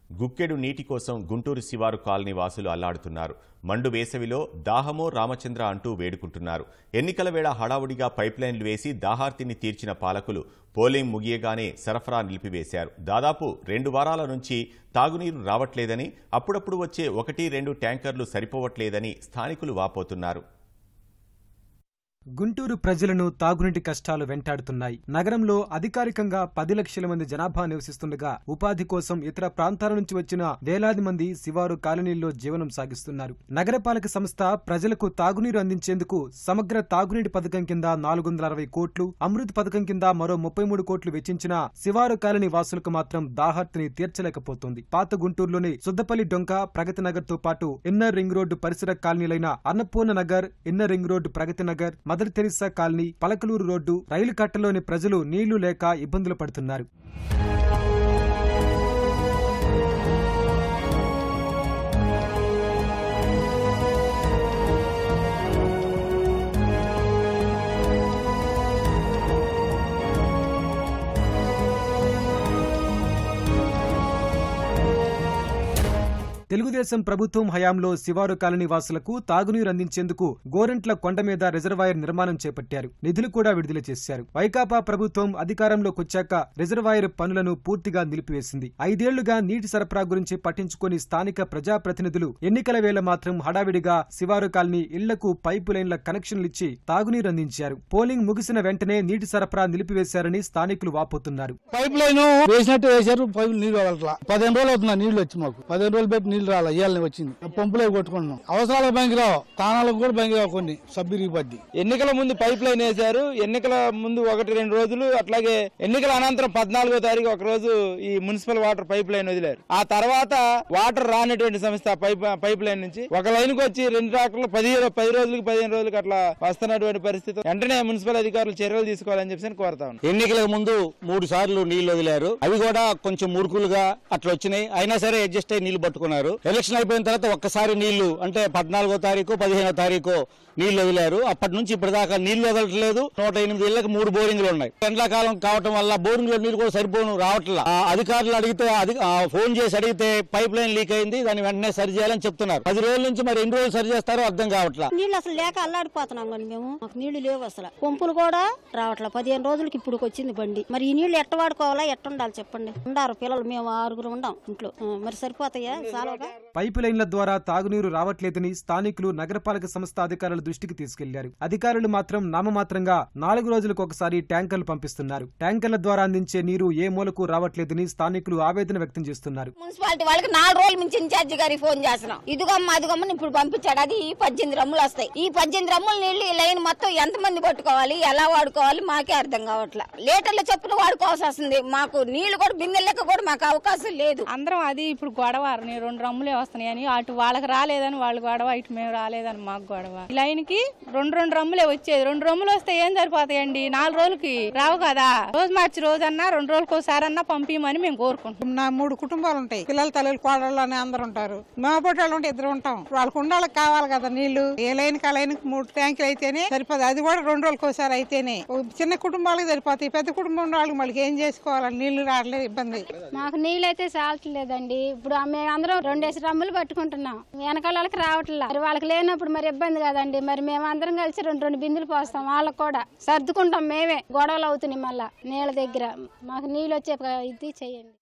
గుక్కెడు నీటి కోసం గుంటూరు శివారు కాలనీ వాసులు అల్లాడుతున్నారు. మండు వేసవిలో దాహమో రామచంద్ర అంటూ వేడుకుంటున్నారు. ఎన్నికల వేళ హడావుడిగా పైప్లైన్లు వేసి దాహార్తిని తీర్చిన పాలకులు పోలింగ్ ముగియగానే సరఫరా నిలిపివేశారు. దాదాపు 2 వారాల నుంచి తాగునీరు రావట్లేదని, అప్పుడప్పుడు వచ్చే 1-2 ట్యాంకర్లు సరిపోవట్లేదని స్థానికులు వాపోతున్నారు. గుంటూరు ప్రజలను తాగునీటి కష్టాలు వెంటాడుతున్నాయి. నగరంలో అధికారికంగా 10 లక్షల మంది జనాభా నివసిస్తుండగా ఉపాధి కోసం ఇతర ప్రాంతాల నుంచి వచ్చిన వేలాది మంది శివారు కాలనీల్లో జీవనం సాగిస్తున్నారు. నగరపాలక సంస్థ ప్రజలకు తాగునీరు అందించేందుకు సమగ్ర తాగునీటి పథకం కింద 460 కోట్లు, అమృత్ పథకం కింద మరో 33 కోట్లు వెచ్చించిన శివారు కాలనీ వాసులకు మాత్రం దాహార్తిని తీర్చలేకపోతోంది. పాత గుంటూరులోని సుద్దపల్లి డొంక, ప్రగతి నగర్ తో పాటు ఇన్నర్ రింగ్ రోడ్డు పరిసర కాలనీలైన Annapurna Nagar, inner ring road Pragathi Nagar, Mother Teresa colony, Palakaluru road, rail కట్టలోని ప్రజలు నీళ్లు లేక ఇబ్బందులు పడుతున్నారు. తెలుగుదేశం ప్రభుత్వం హయాంలో శివారు కాలనీ వాసులకు తాగునీరు అందించేందుకు గోరంట్ల కొండ మీద రిజర్వాయర్ నిర్మాణం చేపట్టారు. నిధులు కూడా విడుదల చేశారు. వైకాపా ప్రభుత్వం అధికారంలోకొచ్చాక రిజర్వాయర్ పనులను పూర్తిగా నిలిపివేసింది. 5 ఏళ్లుగా నీటి సరఫరా గురించి పట్టించుకుని స్థానిక ప్రజాప్రతినిధులు ఎన్నికల వేళ మాత్రం హడావిడిగా శివారు కాలనీ ఇళ్లకు పైపు లైన్ల కనెక్షన్లిచ్చి తాగునీరు అందించారు. పోలింగ్ ముగిసిన వెంటనే నీటి సరఫరా నిలిపివేశారని స్థానికులు వాపోతున్నారు. పైప్ లైన్ వేసినట్టు వేశారు. పైపు నీళ్లు 15 రోజులు అవుతున్నా నీళ్లు వచ్చి మాకు 15 రోజులు పెట్టి నీళ్లు రాలే. ఇయ్యాలని వచ్చింది పంపులే కొట్టుకుంటున్నాం. అవసరాలకు బ్యాంకు రావు, తానాలకు కూడా బ్యాంకు రావు. కొన్ని సబ్బిరికి పద్ది ఎన్నికల ముందు పైప్ లైన్ వేశారు. ఎన్నికల ముందు 1-2 రోజులు, అట్లాగే ఎన్నికల అనంతరం 14వ తారీఖు ఒక రోజు ఈ మున్సిపల్ వాటర్ పైప్ లైన్ వదిలారు. ఆ తర్వాత వాటర్ రానటువంటి సంస్థ పైప్ లైన్ నుంచి ఒక లైన్ కు వచ్చి 2 ట్రాక్టర్లు 10 రోజులకి 15 రోజులకి అట్లా వస్తున్నటువంటి పరిస్థితి. వెంటనే మున్సిపల్ అధికారులు చర్యలు తీసుకోవాలని చెప్పి కోరుతా ఉన్నాం. ఎన్నికలకు ముందు 3 సార్లు నీళ్లు వదిలారు. అవి కూడా కొంచెం మురుకులుగా అట్లా వచ్చినాయి. అయినా సరే అడ్జస్ట్ అయ్యి నీళ్లు పట్టుకున్నారు. ఎలక్షన్ అయిపోయిన తర్వాత ఒక్కసారి నీళ్లు అంటే 14వ తారీఖు 15వ తారీఖు నీళ్లు వదిలారు. అప్పటి నుంచి ఇప్పటిదాకా నీళ్లు వదలట్లేదు. 108 ఇళ్లకు 3 బోరింగ్లు ఉన్నాయి. ఎండాకాలం కావటం వల్ల బోరింగ్లో నీళ్లు కూడా సరిపోను రావట్లా. అధికారులు అడిగితే ఫోన్ చేసి అడిగితే పైప్ లైన్ లీక్ అయింది, దాన్ని వెంటనే సరి చేయాలని చెప్తున్నారు. 10 రోజుల నుంచి మరి ఎన్ని రోజులు సరి చేస్తారో అర్థం కావట్లా. నీళ్లు అసలు లేక అల్లాడిపోతున్నాం కానీ మేము. మాకు నీళ్లు లేవు, అసలు పంపులు కూడా రావట్లా. 15 రోజులకి ఇప్పుడు వచ్చింది బండి. మరి ఈ నీళ్లు ఎట్ట వాడుకోవాలా, ఎట్ట ఉండాలి చెప్పండి. ఉండారు పిల్లలు, మేము 6 ఉండాం ఇంట్లో. మరి సరిపోతాయా? చాలా పైపు లైన్ల ద్వారా తాగునీరు రావట్లేదని స్థానికులు నగరపాలక సంస్థ అధికారుల దృష్టికి తీసుకెళ్లారు. అధికారులు మాత్రం నామమాత్రంగా 4 రోజులకు ఒకసారి ట్యాంకర్లు పంపిస్తున్నారు. ట్యాంకర్ల ద్వారా అందించే నీరు ఏ మూలకు రావట్లేదని స్థానికులు ఆవేదన వ్యక్తం చేస్తున్నారు. మున్సిపాలిటీ వాళ్ళకి 4 రోజుల నుంచి ఇన్ఛార్జి గారికి ఫోన్ చేస్తున్నాం. ఇదిగమ్మా ఇప్పుడు పంపించాడు. అది 18 డ్రమ్ములు వస్తాయి. ఈ 18 డ్రమ్ముల నీళ్లు ఈ లైన్ మొత్తం ఎంత మంది పట్టుకోవాలి, ఎలా వాడుకోవాలి మాకే అర్థం కావట్లా. లీటర్ల చొప్పున వాడుకోవాల్సి వస్తుంది. మాకు నీళ్లు కూడా బిందెలెక్క కూడా మాకు అవకాశం లేదు. అందరం అది ఇప్పుడు గొడవ 2 డ్రమ్ములే వస్తున్నాయని, అటు వాళ్ళకి రాలేదని వాళ్ళు గొడవ, ఇటు మేము రాలేదని మాకు గొడవ. లైన్ కి 2 డ్రమ్ములే వచ్చేది. 2 డ్రమ్ములు వస్తే ఏం సరిపోతాయండి? 4 రోజులకి రావు కదా. రోజు మార్చి రోజన్నా 2 రోజులకు ఒకసారి అన్నా పంపించమని మేము కోరుకుంటాం. నా 3 కుటుంబాలు ఉంటాయి. పిల్లలు, తల్లులు, కోడళ్ళు అని అందరు ఉంటారు. మా పొట్టాళ్ళు ఉంటే 2 ఉంటాం. వాళ్ళకు ఉండాలకు కావాలి కదా నీళ్లు. ఏ లైన్ కా లైన్ 3 ట్యాంకులు అయితేనే సరిపోతుంది. అది కూడా 2 రోజులకు ఒకసారి అయితేనే. చిన్న కుటుంబాలకు సరిపోతాయి. పెద్ద కుటుంబం వాళ్ళకి మళ్ళీ ఏం చేసుకోవాలి? నీళ్లు రావట్లేదు, ఇబ్బంది. మాకు నీళ్ళు అయితే చాలట్లేదండి. ఇప్పుడు మేము అందరం 2 డ్రమ్ములు పట్టుకుంటున్నాం. వెనకాల వాళ్ళకి రావట్లా. మరి వాళ్ళకి లేనప్పుడు మరి ఇబ్బంది కదండి. మరి మేము అందరం కలిసి 2 బిందులు పోస్తాం. వాళ్ళకి కూడా సర్దుకుంటాం. మేమే గొడవలు అవుతున్నాయి మళ్ళా నీళ్ళ దగ్గర. మాకు నీళ్ళు వచ్చే ఇది చెయ్యండి.